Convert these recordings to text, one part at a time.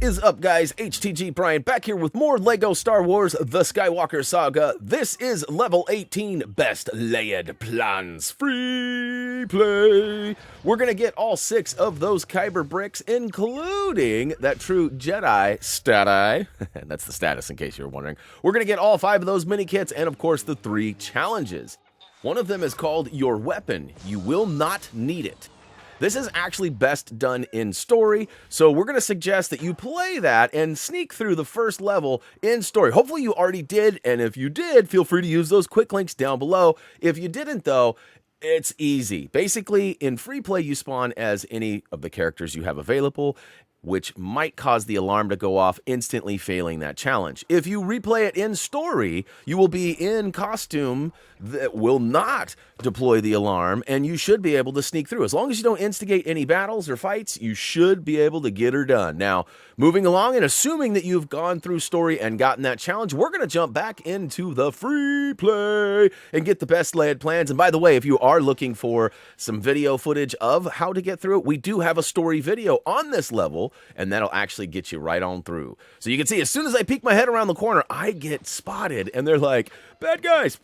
is up, guys? HTG Brian back here with more LEGO Star Wars The Skywalker Saga. This is level 18, Best Leia'd Plans Free Play. We're going to get all 6 of those Kyber bricks, including that true Jedi stati. That's the status, in case you were wondering. We're going to get all 5 of those mini kits, and of course the 3 challenges. One of them is called Your Weapon. You will not need it. This is actually best done in story, so we're going to suggest that you play that and sneak through the first level in story. Hopefully you already did, and if you did, feel free to use those quick links down below. If you didn't, though, it's easy. Basically, in free play, you spawn as any of the characters you have available, which might cause the alarm to go off, instantly failing that challenge. If you replay it in story, you will be in costume that will not deploy the alarm, and you should be able to sneak through. As long as you don't instigate any battles or fights, you should be able to get her done. Now, moving along and assuming that you've gone through story and gotten that challenge, we're going to jump back into the free play and get the best Leia'd plans. And by the way, if you are looking for some video footage of how to get through it, we do have a story video on this level, and that'll actually get you right on through. So you can see, as soon as I peek my head around the corner, I get spotted, and they're like, bad guys.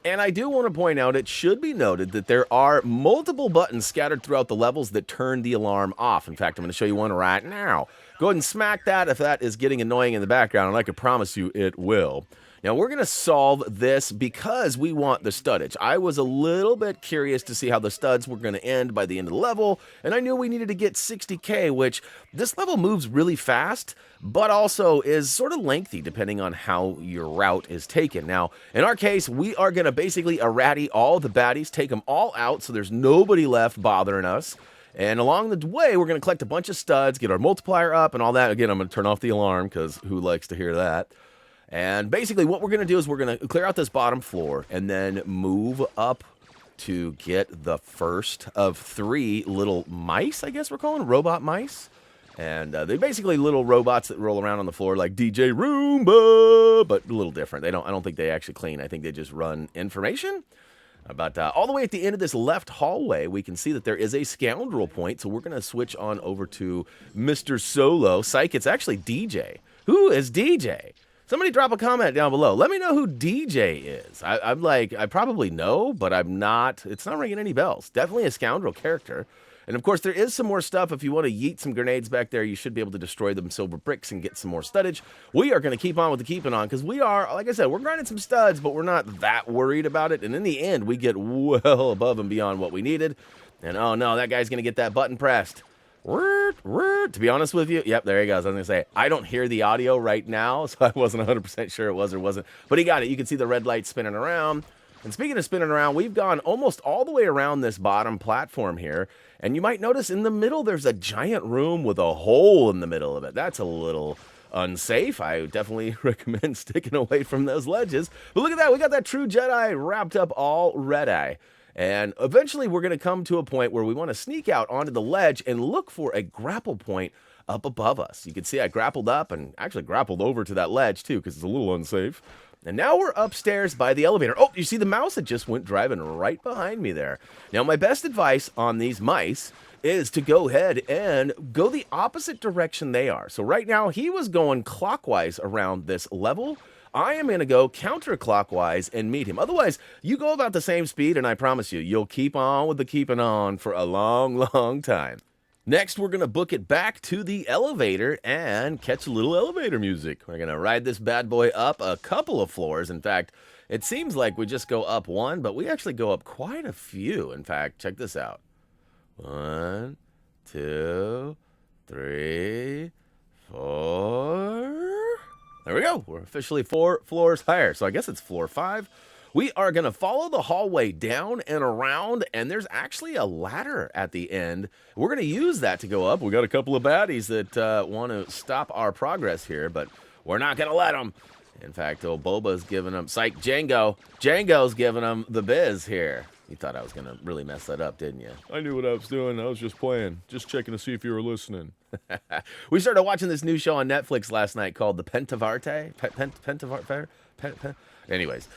And I do want to point out, it should be noted that there are multiple buttons scattered throughout the levels that turn the alarm off. In fact, I'm going to show you one right now. Go ahead and smack that if that is getting annoying in the background, and I can promise you it will. Now, we're going to solve this because we want the studdage. I was a little bit curious to see how the studs were going to end by the end of the level, and I knew we needed to get 60k, which this level moves really fast, but also is sort of lengthy depending on how your route is taken. Now, in our case, we are going to basically errati all the baddies, take them all out so there's nobody left bothering us. And along the way, we're going to collect a bunch of studs, get our multiplier up and all that. Again, I'm going to turn off the alarm because who likes to hear that? And basically what we're going to do is we're going to clear out this bottom floor and then move up to get the first of 3 little mice, I guess we're calling robot mice. And they're basically little robots that roll around on the floor like DJ Roomba, but a little different. I don't think they actually clean. I think they just run information. But all the way at the end of this left hallway, we can see that there is a scoundrel point. So we're going to switch on over to Mr. Solo. Psych, it's actually DJ. Who is DJ? Somebody drop a comment down below. Let me know who DJ is. I'm like, I probably know, but I'm not. It's not ringing any bells. Definitely a scoundrel character. And of course, there is some more stuff. If you want to yeet some grenades back there, you should be able to destroy them silver bricks and get some more studdage. We are going to keep on with the keeping on because we are, like I said, we're grinding some studs, but we're not that worried about it. And in the end, we get well above and beyond what we needed. And oh no, that guy's going to get that button pressed. To be honest with you, yep, there he goes. I was going to say, I don't hear the audio right now, so I wasn't 100% sure it was or wasn't. But he got it. You can see the red light spinning around. And speaking of spinning around, we've gone almost all the way around this bottom platform here. And you might notice in the middle, there's a giant room with a hole in the middle of it. That's a little unsafe. I definitely recommend sticking away from those ledges. But look at that. We got that true Jedi wrapped up already. And eventually we're going to come to a point where we want to sneak out onto the ledge and look for a grapple point up above us. You can see I grappled up and actually grappled over to that ledge too because it's a little unsafe. And now we're upstairs by the elevator. Oh, you see the mouse that just went driving right behind me there. Now, my best advice on these mice is to go ahead and go the opposite direction they are. So right now, he was going clockwise around this level. I am going to go counterclockwise and meet him. Otherwise, you go about the same speed, and I promise you, you'll keep on with the keeping on for a long, long time. Next, we're going to book it back to the elevator and catch a little elevator music. We're going to ride this bad boy up a couple of floors. In fact, it seems like we just go up one, but we actually go up quite a few. In fact, check this out. 1, 2, 3, 4. There we go. We're officially 4 floors higher. So I guess it's floor 5. We are going to follow the hallway down and around, and there's actually a ladder at the end. We're going to use that to go up. We got a couple of baddies that want to stop our progress here, but we're not going to let them. In fact, old Boba's giving them, psych, Django's giving them the biz here. You thought I was going to really mess that up, didn't you? I knew what I was doing. I was just playing, just checking to see if you were listening. We started watching this new show on Netflix last night called The Pentavarte. Anyways,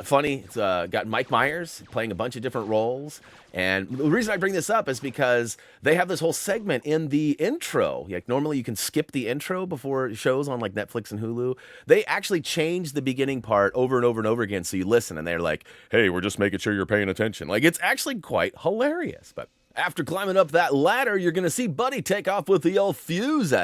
funny. It's got Mike Myers playing a bunch of different roles. And the reason I bring this up is because they have this whole segment in the intro. Like normally you can skip the intro before shows on like Netflix and Hulu. They actually changed the beginning part over and over and over again so you listen and they're like, hey, we're just making sure you're paying attention. Like it's actually quite hilarious. But after climbing up that ladder, you're going to see Buddy take off with the old fuse,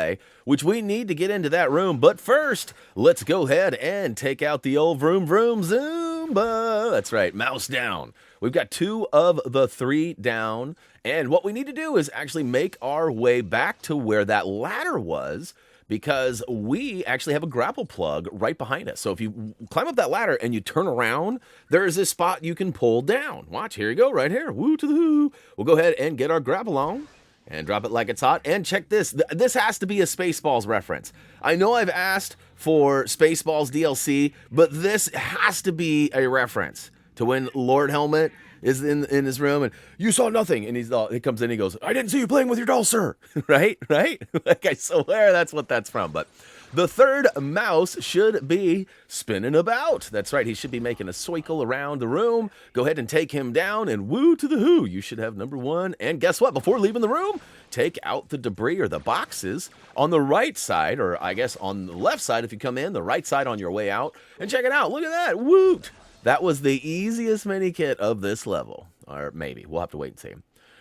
which we need to get into that room. But first, let's go ahead and take out the old vroom vroom Zumba. That's right, mouse down. We've got 2 of the 3 down. And what we need to do is actually make our way back to where that ladder was, because we actually have a grapple plug right behind us. So if you climb up that ladder and you turn around, there is this spot you can pull down. Watch, here you go, right here. Woo to the who. We'll go ahead and get our grapple on and drop it like it's hot. And check this. This has to be a Spaceballs reference. I know I've asked for Spaceballs DLC, but this has to be a reference to when Lord Helmet is in his room and you saw nothing, and he comes in, he goes, I didn't see you playing with your doll, sir. right Like I swear that's what that's from. But the third mouse should be spinning about. That's right, he should be making a circle around the room. Go ahead and take him down, and woo to the who. You should have number 1. And guess what, before leaving the room, take out the debris or the boxes on the right side, or I guess on the left side if you come in, the right side on your way out, and check it out. Look at that. Woot. That was the easiest Minikit of this level. Or maybe. We'll have to wait and see.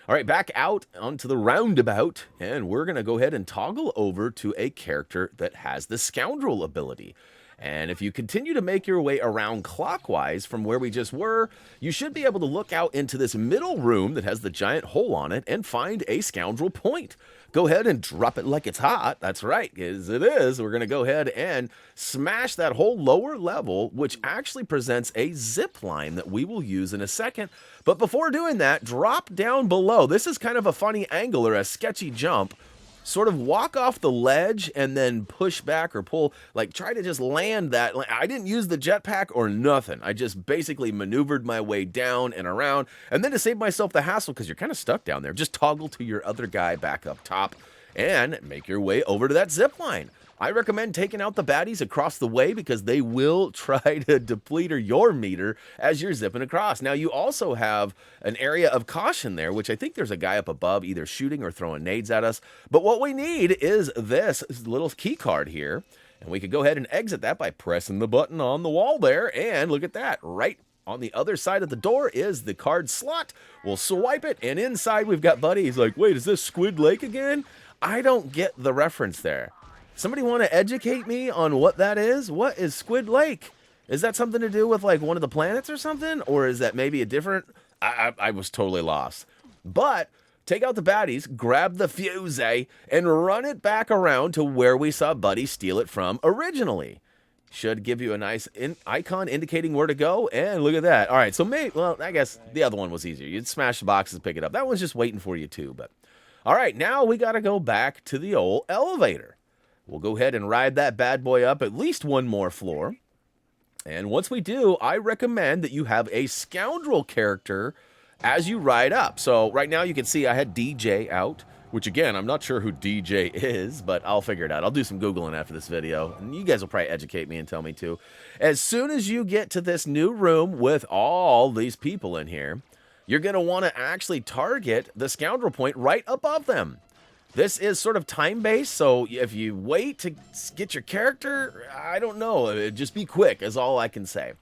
All right, back out onto the roundabout, and we're going to go ahead and toggle over to a character that has the Scoundrel ability. And if you continue to make your way around clockwise from where we just were, you should be able to look out into this middle room that has the giant hole on it and find a Scoundrel point. Go ahead and drop it like it's hot. That's right, as it is. We're going to go ahead and smash that whole lower level, which actually presents a zip line that we will use in a second. But before doing that, drop down below. This is kind of a funny angle or a sketchy jump. Sort of walk off the ledge and then push back or pull, like try to just land that. I didn't use the jetpack or nothing. I just basically maneuvered my way down and around. And then to save myself the hassle, because you're kind of stuck down there, just toggle to your other guy back up top and make your way over to that zip line. I recommend taking out the baddies across the way because they will try to deplete your meter as you're zipping across. Now, you also have an area of caution there, which I think there's a guy up above either shooting or throwing nades at us. But what we need is this little key card here, and we could go ahead and exit that by pressing the button on the wall there, and look at that, right on the other side of the door is the card slot. We'll swipe it, and inside we've got Buddy. He's like, wait, is this Squid Lake again? I don't get the reference there. Somebody want to educate me on what that is? What is Squid Lake? Is that something to do with like one of the planets or something? Or is that maybe a different... I was totally lost. But take out the baddies, grab the fuse, and run it back around to where we saw Buddy steal it from originally. Should give you a nice icon indicating where to go. And look at that. All right, so well, I guess the other one was easier. You'd smash the boxes, pick it up. That one's just waiting for you too. But all right, now we got to go back to the old elevator. We'll go ahead and ride that bad boy up at least one more floor. And once we do, I recommend that you have a Scoundrel character as you ride up. So right now you can see I had DJ out, which again, I'm not sure who DJ is, but I'll figure it out. I'll do some Googling after this video, and you guys will probably educate me and tell me too. As soon as you get to this new room with all these people in here, you're going to want to actually target the Scoundrel point right above them. This is sort of time-based, so if you wait to get your character, I don't know, just be quick is all I can say.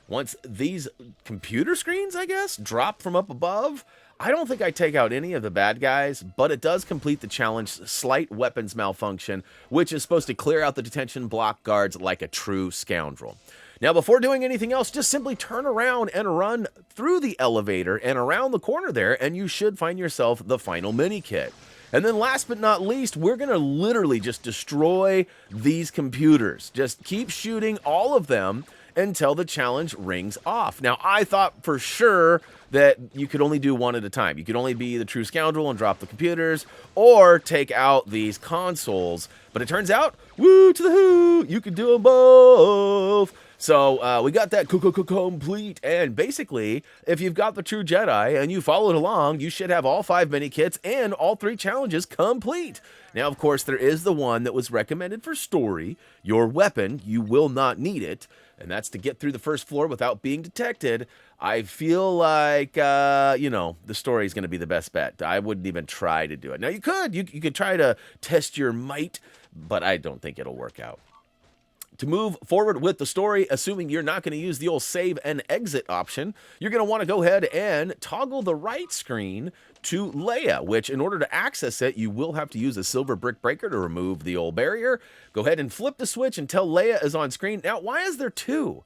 Once these computer screens, I guess, drop from up above, I don't think I take out any of the bad guys, but it does complete the challenge Slight Weapons Malfunction, which is supposed to clear out the detention block guards like a true scoundrel. Now, before doing anything else, just simply turn around and run through the elevator and around the corner there, and you should find yourself the final Minikit. And then last but not least, we're going to literally just destroy these computers. Just keep shooting all of them until the challenge rings off. Now, I thought for sure that you could only do one at a time. You could only be the true scoundrel and drop the computers, or take out these consoles. But it turns out, woo to the who, you can do them both. So we got that complete, and basically, if you've got the true Jedi and you followed along, you should have all 5 Minikits and all 3 challenges complete. Now, of course, there is the one that was recommended for story. Your weapon, you will not need it. and that's to get through the first floor without being detected. I feel like, the story is going to be the best bet. I wouldn't even try to do it. Now, you could try to test your might, but I don't think it'll work out. To move forward with the story, assuming you're not going to use the old save and exit option, you're going to want to go ahead and toggle the right screen to Leia, which in order to access it, you will have to use a silver brick breaker to remove the old barrier. Go ahead and flip the switch until Leia is on screen. Now, why is there two?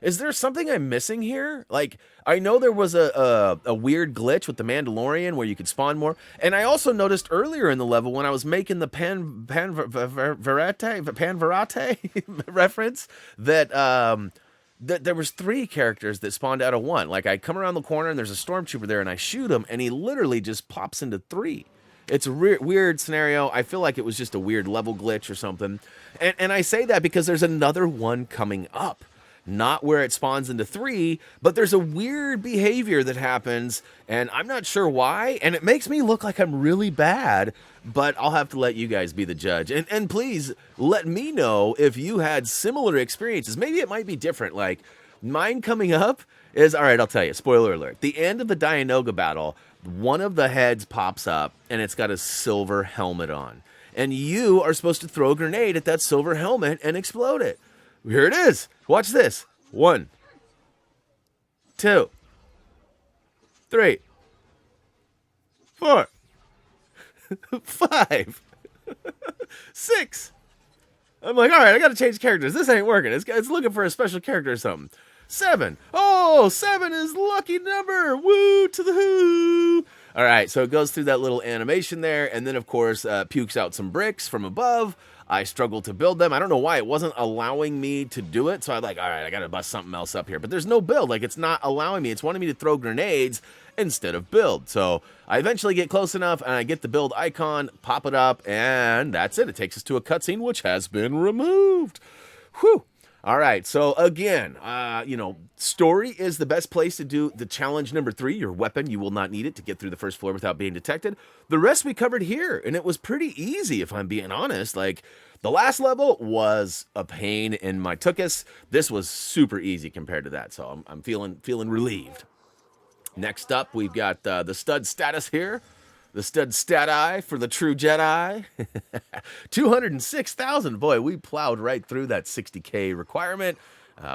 Is there something I'm missing here? Like, I know there was a weird glitch with the Mandalorian where you could spawn more. And I also noticed earlier in the level when I was making the Panverate reference that there was 3 characters that spawned out of 1. Like, I come around the corner and there's a stormtrooper there and I shoot him and he literally just pops into 3. It's a weird scenario. I feel like it was just a weird level glitch or something. And I say that because there's another one coming up. Not where it spawns into 3, but there's a weird behavior that happens, and I'm not sure why, and it makes me look like I'm really bad, but I'll have to let you guys be the judge. And please let me know if you had similar experiences. Maybe it might be different. Like, mine coming up is, all right, I'll tell you, spoiler alert. The end of the Dianoga battle, one of the heads pops up, and it's got a silver helmet on. And you are supposed to throw a grenade at that silver helmet and explode it. Here it is. Watch this. 1, 2, 3, 4, 5, 6. I'm like, all right, I got to change characters. This ain't working. It's looking for a special character or something. 7. Oh, 7 is lucky number. Woo to the who. All right, so it goes through that little animation there, and then, of course, pukes out some bricks from above. I struggled to build them. I don't know why. It wasn't allowing me to do it. So I'm like, all right, I got to bust something else up here. But there's no build. Like, it's not allowing me. It's wanting me to throw grenades instead of build. So I eventually get close enough, and I get the build icon, pop it up, and that's it. It takes us to a cutscene, which has been removed. Whew. All right, so again, story is the best place to do the challenge number 3, your weapon. You will not need it to get through the first floor without being detected. The rest we covered here, and it was pretty easy, if I'm being honest. Like, the last level was a pain in my tuchus. This was super easy compared to that, so I'm feeling relieved. Next up, we've got the stud status here. The stud stat-eye for the true Jedi. 206,000. Boy, we plowed right through that 60K requirement.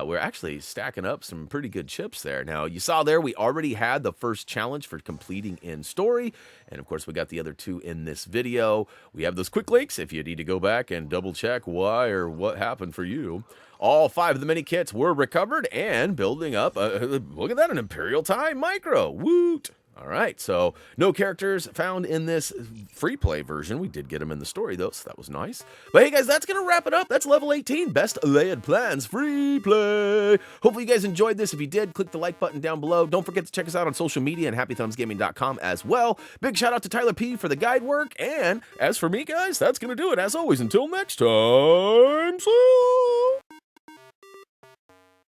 We're actually stacking up some pretty good chips there. Now, you saw there we already had the first challenge for completing in story. And, of course, we got the other 2 in this video. We have those quick links if you need to go back and double-check why or what happened for you. All 5 of the mini-kits were recovered and building up. Look at that, an Imperial Time Micro. Woot! All right, so no characters found in this free play version. We did get them in the story, though, so that was nice. But hey, guys, that's going to wrap it up. That's level 18, Best Leia'd Plans free play. Hopefully you guys enjoyed this. If you did, click the like button down below. Don't forget to check us out on social media and HappyThumbsGaming.com as well. Big shout out to Tyler P for the guide work. And as for me, guys, that's going to do it. As always, until next time, see you.